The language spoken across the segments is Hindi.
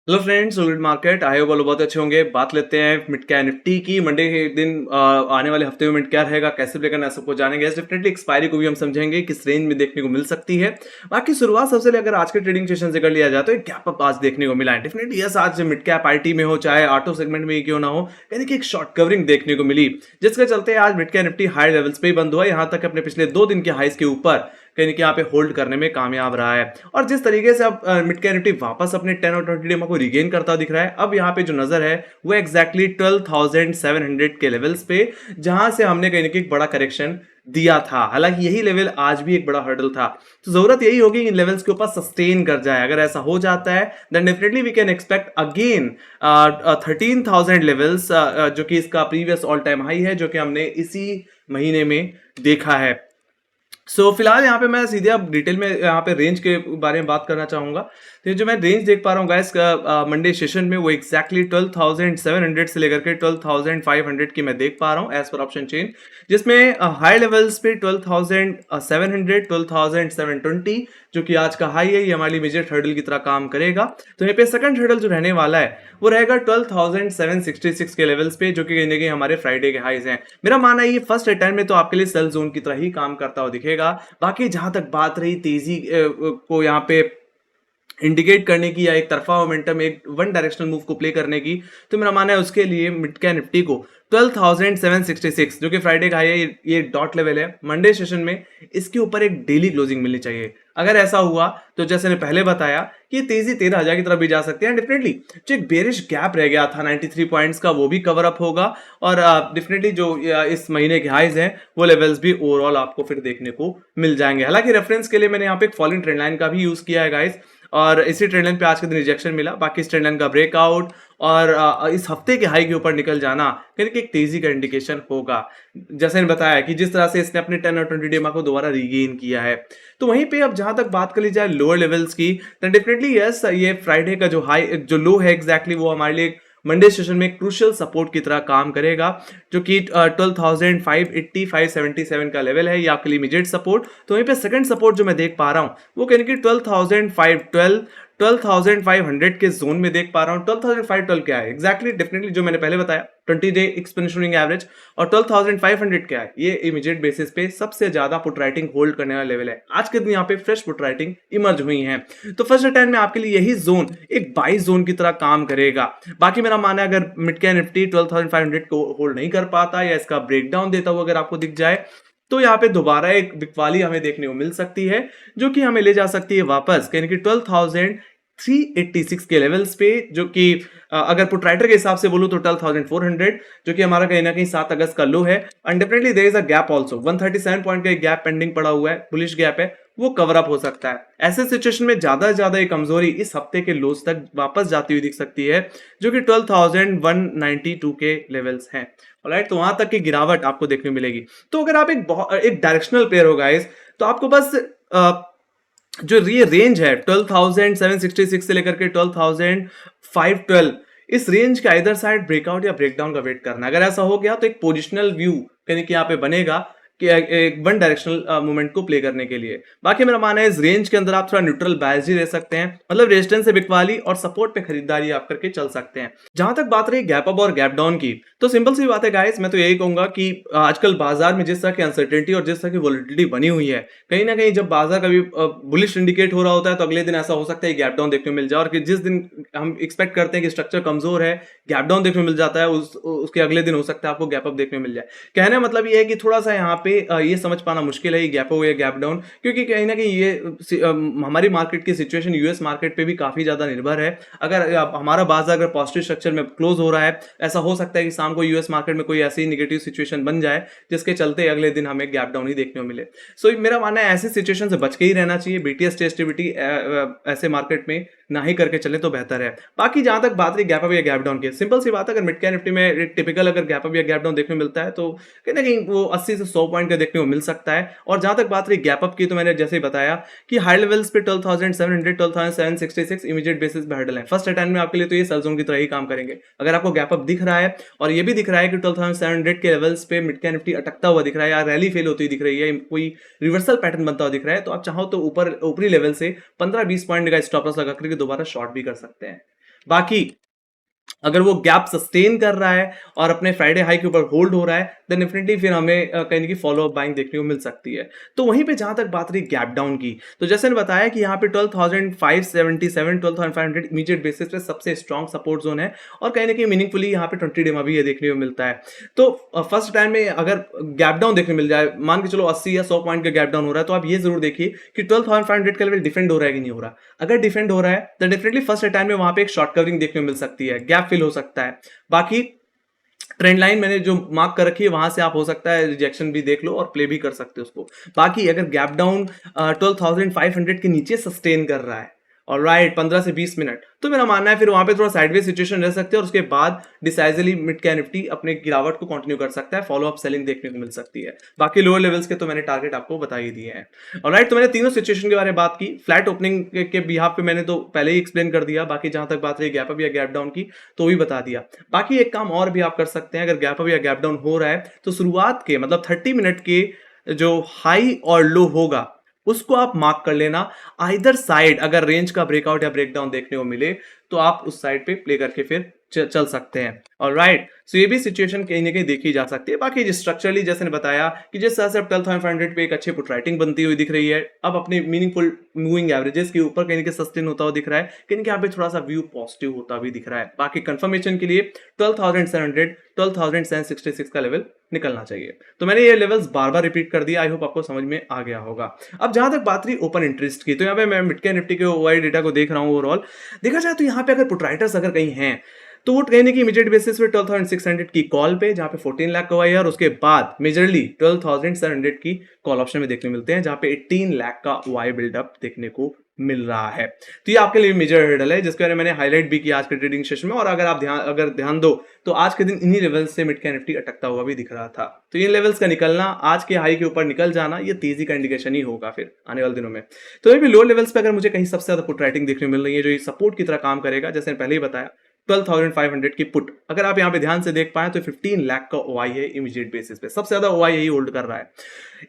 Hello friends, solid market I hope बहुत अच्छे होंगे। बात लेते हैं मिड कैप निफ्टी की। मंडे के दिन आने वाले हफ्ते में मिड क्या रहेगा, कैसे प्ले करना है, सबको जानेंगे। डेफिनेटली एक्सपायरी को भी हम समझेंगे किस रेंज में देखने को मिल सकती है। बाकी शुरुआत सबसे पहले अगर आज के ट्रेडिंग सेशन से कर लिया जाए तो एक गैप अप आज देखने को मिला है। डेफिनेटली यस, आज मिड कैप आईटी में हो चाहे ऑटो सेगमेंट में ही क्यों ना हो, कहीं कि एक शॉर्ट कवरिंग देखने को मिली, जिसके चलते आज mid cap Nifty high levels पे ही बंद हुआ। यहाँ तक अपने पिछले 2 दिन के हाइस के ऊपर कहीं यहाँ पे होल्ड करने में कामयाब रहा है। और जिस तरीके से अब मिड कैप निफ्टी वापस अपने 10 और 20 डेमा को रिगेन करता दिख रहा है, अब यहाँ पे जो नजर है वो एग्जैक्टली 12,700 के लेवल्स पे, जहां से हमने कहीं ना कहीं बड़ा करेक्शन दिया था। हालांकि यही लेवल आज भी एक बड़ा हर्डल था, तो जरूरत यही होगी इन लेवल्स के ऊपर सस्टेन कर जाए। अगर ऐसा हो जाता है then definitely we can expect again 13,000 levels, जो कि इसका प्रीवियस ऑल टाइम हाई है, जो कि हमने इसी महीने में देखा है। फिलहाल यहाँ पे मैं सीधे अब डिटेल में यहाँ पे रेंज के बारे में बात करना चाहूंगा। तो जो मैं रेंज देख पा रहा हूँ गाइस मंडे सेशन में, वो एक्जैक्टली 12,700 से लेकर के 12,500 की मैं देख पा रहा हूँ एज पर ऑप्शन चेन, जिसमें हाई लेवल्स पे 12,700, 12,720 जो कि आज का हाई है, ये हमारे लिए मेजर हर्डल की तरह काम करेगा। तो यहाँ पे सेकंड हर्डल जो रहने वाला है वो रहेगा 12,766 के लेवल्स पे, जो कि कहीं ना कहीं हमारे फ्राइडे के हाईज हैं। मेरा मानना है ये फर्स्ट अटेम्प्ट में तो आपके लिए सेल जोन की तरह ही काम करता हुआ दिखेगा। बाकी जहां तक बात रही तेजी को यहाँ पे इंडिकेट करने की या एक तरफा मोमेंटम, एक वन डायरेक्शनल मूव को प्ले करने की, तो मेरा मानना है उसके लिए मिड कैप निफ्टी को 12,766 जो कि फ्राइडे का हाई है, ये डॉट लेवल है मंडे सेशन में, इसके ऊपर एक डेली क्लोजिंग मिलनी चाहिए। अगर ऐसा हुआ तो जैसे मैंने पहले बताया कि तेजी 13,000 की तरफ भी जा सकते हैं। डेफिनेटली जो एक बेरिश गैप रह गया था 93 पॉइंट्स का, वो भी कवर अप होगा। और डेफिनेटली जो इस महीने के हाइज हैं वो लेवल्स भी ओवरऑल आपको फिर देखने को मिल जाएंगे। हालांकि रेफरेंस के लिए मैंने यहाँ पे एक फॉलोइंग ट्रेंड लाइन का भी यूज किया है गाइस, और इसी ट्रेंड लाइन पे आज के दिन रिजेक्शन मिला। बाकी इस ट्रेंड लाइन का ब्रेकआउट और इस हफ्ते के हाई के ऊपर निकल जाना कहीं एक तेजी का इंडिकेशन होगा। जैसे मैंने बताया कि जिस तरह से इसने अपने 10 और 20 डेमा को दोबारा रीगेन किया है। तो वहीं पे अब जहां तक बात कर ली जाए लोअर लेवल्स की, तो डेफिनेटली यस, ये फ्राइडे का जो हाई जो लो है एग्जैक्टली वो हमारे लिए मंडे सेशन में क्रूशियल सपोर्ट की तरह काम करेगा, जो कि 12,580 577 का लेवल है, ये आपके लिए इमीडिएट सपोर्ट। तो वहीं पे सेकंड सपोर्ट जो मैं देख पा रहा हूँ वो कहीं कि 12,500 के जोन में देख पा रहा हूँ। 12,512 क्या है एग्जैक्टली, डेफिनेटली जो मैंने पहले बताया 20 डे एक्सपोनेंशियल एवरेज, और 12,500 क्या है, ये इमीडिएट बेसिस पे सबसे ज्यादा पुट राइटिंग होल्ड करने वाला लेवल है। आज के दिन यहाँ पे फ्रेश पुट राइटिंग इमर्ज हुई है, तो फर्स्ट अटेम्प्ट में आपके लिए यही जोन एक बाई जोन की तरह काम करेगा। बाकी मेरा मानना है अगर मिड कैप निफ्टी 12,500 को होल्ड नहीं कर पाता या इसका ब्रेकडाउन देता हुआ अगर आपको दिख जाए, तो यहाँ पे दोबारा एक बिकवाली हमें देखने को मिल सकती है, जो कि हमें ले जा सकती है वापस कहीं कि 12,386 के लेवल्स पे, जो कि अगर पुट राइटर के हिसाब से बोलूं तो 12,400, जो कि हमारा कहीं ना कहीं 7 अगस्त का लो है। And definitely there is a gap also, 137 point का एक गैप पेंडिंग पड़ा हुआ है, बुलिश गैप है, वो कवर अप हो सकता है। ऐसे सिचुएशन में ज्यादा से ज्यादा एक कमजोरी इस हफ्ते के लोज तक वापस जाती हुई दिख सकती है, जो कि 12,192 के लेवल्स हैं। ऑलराइट, तो वहां तक की गिरावट आपको देखने मिलेगी। तो अगर आप एक डायरेक्शनल प्लेयर हो गाइस, तो आपको बस जो ये रेंज है 12,766 से लेकर के 12,512, इस रेंज के इधर साइड ब्रेकआउट या ब्रेकडाउन का वेट करना। अगर ऐसा हो गया तो एक पोजिशनल व्यू कहीं कि यहाँ पे बनेगा कि एक वन डायरेक्शनल मूवमेंट को प्ले करने के लिए। बाकी मेरा मानना है इस रेंज के अंदर आप थोड़ा न्यूट्रल बायस ही रह सकते हैं, मतलब रेजिस्टेंस से बिकवाली और सपोर्ट पे खरीदारी आप करके चल सकते हैं। जहां तक बात रही गैप अप और गैप डाउन की, तो सिंपल सी बात है गाइस, मैं तो यही कहूंगा कि आजकल बाजार में जिस तरह की अनसर्टेनिटी और जिस तरह की वोलेटिलिटी बनी हुई है, कहीं ना कहीं जब बाजार कभी बुलिश इंडिकेट हो रहा होता है तो अगले दिन ऐसा हो सकता है गैप डाउन देखने को मिल जाए, और कि जिस दिन हम एक्सपेक्ट करते हैं कि स्ट्रक्चर कमजोर है, गैप डाउन देखने को मिल जाता है, उसके अगले दिन हो सकता है आपको गैप अप देखने को मिल जाए। कहने का मतलब ये है कि थोड़ा सा यहाँ पे ये समझ पाना मुश्किल है ये गैप अप या गैप डाउन, क्योंकि कहीं ना कहीं ये हमारी मार्केट की सिचुएशन यूएस मार्केट पे भी काफी ज्यादा निर्भर है। अगर हमारा बाजार अगर पॉजिटिव स्ट्रक्चर में क्लोज हो रहा है, ऐसा हो सकता है कि शाम को यूएस मार्केट में कोई ऐसी निगेटिव सिचुएशन बन जाए जिसके चलते अगले दिन हमें गैप डाउन ही देखने को मिले। सो मेरा मानना है ऐसी सिचुएशन से बच के ही रहना चाहिए। बीटीएस टेस्टिविटी ऐसे मार्केट में ना ही करके चले तो बेहतर है। बाकी जहां तक बात रही गैप अप या गैप डाउन की, सिंपल सी बात है, अगर मिड कैप निफ्टी में टिपिकल अगर गैप अप या गैप डाउन देखने को मिलता है तो कहीं ना कहीं वो 80 से 100 पॉइंट का देखने को मिल सकता है। और जहां तक बात रही गैप अप की, तो मैंने जैसे ही बताया कि हाई लेवल्स पे 12,700 12,766 इमीडिएट बेसिस पे हर्डल है। फर्स्ट अटेम्प्ट में आपके लिए तो ये सेल जोन की तरह ही काम करेंगे। अगर आपको गैप अप दिख रहा है और ये भी दिख रहा है कि 12,700 के लेवल्स पे मिड कैप निफ्टी अटकता हुआ दिख रहा है या रैली फेल होती दिख रही है, कोई रिवर्सल पैटर्न बनता हुआ दिख रहा है, तो आप चाहो तो ऊपरी लेवल से 15-20 पॉइंट का स्टॉप लॉस लगा करके दोबारा शॉर्ट भी कर सकते हैं। बाकी अगर वो गैप सस्टेन कर रहा है और अपने फ्राइडे हाई के ऊपर होल्ड हो रहा है, देन डेफिनेटली फिर हमें कहीं ना कहीं फॉलो अप बाइंग देखने को मिल सकती है। तो वहीं पे जहां तक बात रही गैप डाउन की, तो जैसे मैंने बताया कि यहाँ पे 12,577 12,500 इमीडिएट बेसिस पे सबसे स्ट्रॉन्ग सपोर्ट जोन है और कहीं ना कहीं मीनिंगफुली यहाँ पे 20 डे में भी ये देखने को मिलता है। तो फर्स्ट टाइम में अगर गैप डाउन देखने मिल जाए, मान के चलो 80 या 100 पॉइंट का गैप डाउन हो रहा है, तो आप ये जरूर देखिए कि 12,500 का लेवल डिफेंड हो रहा है कि नहीं हो रहा। अगर डिफेंड हो रहा है तो डेफिनेटली फर्स्ट टाइम में वहां पे एक शॉर्ट कवरिंग देखने को मिल सकती है, गैप फिल हो सकता है। बाकी ट्रेंड लाइन मैंने जो मार्क कर रखी है वहां से आप हो सकता है रिजेक्शन भी देख लो और प्ले भी कर सकते हो उसको। बाकी अगर गैप डाउन 12,500 के नीचे सस्टेन कर रहा है और राइट 15 से 20 मिनट, तो मेरा मानना है फिर वहां पे थोड़ा साइडवेज सिचुएशन रह सकती है और उसके बाद डिसाइजली मिड कैप निफ्टी अपने गिरावट को कंटिन्यू कर सकता है, फॉलो अप सेलिंग देखने को मिल सकती है। बाकी लोअर लेवल्स के तो मैंने टारगेट आपको बता ही दिए हैं। ऑलराइट, तो मैंने तीनों सिचुएशन के बारे में बात की। फ्लैट ओपनिंग के बिहाफ पे मैंने तो पहले ही एक्सप्लेन कर दिया। बाकी जहां तक बात रही गैप अप या गैप डाउन की, तो भी बता दिया। बाकी एक काम और भी आप कर सकते हैं, अगर गैप अप या गैप डाउन हो रहा है तो शुरुआत के मतलब 30 मिनट के जो हाई और लो होगा उसको आप मार्क कर लेना। आइदर साइड अगर रेंज का ब्रेकआउट या ब्रेकडाउन देखने को मिले तो आप उस साइड पे प्ले करके फिर चल सकते हैं। ऑलराइट, सो ये भी सिचुएशन कहीं ना कहीं देखी जा सकती है। बाकी स्ट्रक्चरली जैसे ने बताया कि जिस तरह से 12,500 पे एक अच्छी पुट राइटिंग बनती हुई दिख रही है, अब अपने मीनिंगफुल मूविंग एवरेजेस के ऊपर कहीं ना कहीं सस्टेन होता हुआ दिख रहा है, कहीं यहाँ पे थोड़ा सा व्यू पॉजिटिव होता भी दिख रहा है। बाकी कंफर्मेशन के लिए 12,700 12,766 का लेवल निकलना चाहिए। तो मैंने ये लेवल्स बार बार रिपीट कर दिया, आई होप आपको समझ में आ गया होगा। अब जहां तक बात रही ओपन इंटरेस्ट की, तो यहाँ पे मैं मिड कैप निफ्टी के ओआई डेटा को देख रहा हूँ। ओवरऑल देखा जाए तो यहाँ पे अगर पुट राइटर्स अगर कहीं हैं तो वो कहने की इमीडिएट बेसिस पे 12,600 की कॉल पे, जहां पे 14 लाख का हुआ है, और उसके बाद मेजरली 12,700 की कॉल ऑप्शन में देखने मिलते हैं, जहां पे 18 लाख का वाई बिल्डअप देखने को मिल रहा है। तो ये आपके लिए मेजर हर्डल है जिसके बारे में मैंने हाईलाइट भी किया आज के ट्रेडिंग सेशन में। और अगर आप ध्यान दो तो आज के दिन इन्हीं लेवल्स से मिड कैप निफ्टी अटकता हुआ भी दिख रहा था। तो इन लेवल्स का निकलना, आज के हाई के ऊपर निकल जाना, ये तेजी का इंडिकेशन ही होगा फिर आने वाले दिनों में। तो ये भी लो लेवल्स पे अगर मुझे कहीं सबसे ज्यादा पुट राइटिंग देखने मिल रही है जो सपोर्ट की तरह काम करेगा, जैसे पहले ही बताया 12,500 की पुट, अगर आप यहाँ पे ध्यान से देख पाए तो 15 लाख का ओआई है इमीडिएट बेसिस पे, सबसे ज्यादा ओआई यही होल्ड कर रहा है।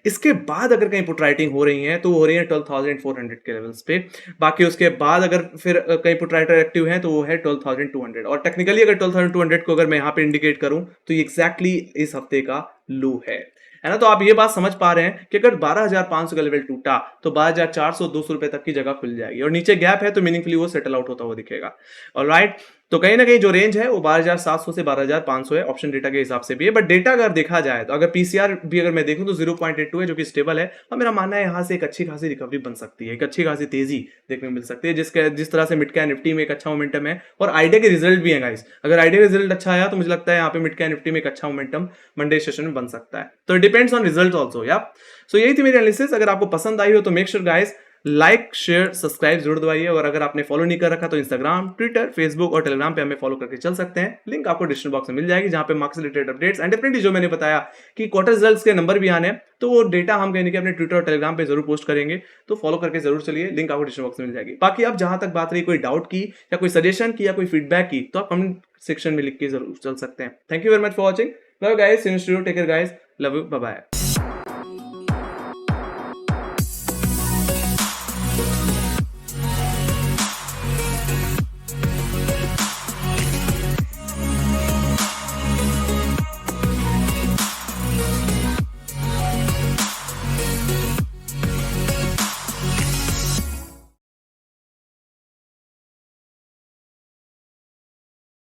इसके बाद अगर कहीं पुट राइटिंग हो रही है तो हो रही है 12,400 के लेवल्स पे। बाकी उसके बाद अगर फिर कहीं पुट राइटर एक्टिव है तो वो है 12,200। और टेक्निकली अगर 12,200 को अगर मैं यहाँ पे इंडिकेट करूं तो ये एग्जैक्टली इस हफ्ते का लो है ना। तो आप ये बात समझ पा रहे हैं कि अगर 12,500 का लेवल टूटा तो 12,400 200 रुपए तक की जगह खुल जाएगी, और नीचे गैप है तो मीनिंगफुली वो सेटल आउट होता हुआ दिखेगा। ऑलराइट, तो कहीं ना कहीं जो रेंज है वो 12,700 से 12,500 है, ऑप्शन डेटा के हिसाब से भी है। बट डेटा अगर देखा जाए तो अगर पीसीआर भी अगर मैं देखूं तो 0.82 है, जो कि स्टेबल है। और मेरा मानना है यहाँ से एक अच्छी खासी रिकवरी बन सकती है, एक अच्छी खासी तेजी देखने को मिल सकती है, जिस तरह से मिड कैप निफ्टी में एक अच्छा मोमेंटम है और आइडिया के रिजल्ट भी है गाइस। अगर आइडिया का रिजल्ट अच्छा आया तो मुझे लगता है यहाँ पे मिड कैप निफ्टी में एक अच्छा मोमेंटम मंडे सेशन में बन सकता है। तो डिपेंड्स ऑन रिजल्ट ऑल्सो। या सो यही थी मेरी एनालिसिस। अगर आपको पसंद आई हो तो make sure guys like share subscribe जरूर दबाइए। और अगर आपने फॉलो नहीं कर रखा तो इंस्टाग्राम, ट्विटर, फेसबुक और टेलीग्राम पे हमें फॉलो करके चल सकते हैं। लिंक आपको डिस्क्रिप्शन बॉक्स में मिल जाएगी, जहां पे मार्केट से रिलेटेड अपडेट्स एंड डेफिनेटली जो मैंने बताया कि क्वार्टर रिजल्ट्स के नंबर भी आने हैं, तो वो डेटा हम कहीं अपने ट्विटर और टेलीग्राम पे जरूर पोस्ट करेंगे, तो फॉलो करके जरूर चलिए। लिंक आपको डिस्क्रिप्शन बॉक्स में मिल जाएगी। बाकी अब जहां तक बात रही कोई डाउट की या कोई सजेशन की या कोई फीडबैक की, तो आप कमेंट सेक्शन में लिख के जरूर चल सकते हैं। Thank you very much for watching. Love guys, take care guys, love you, bye bye.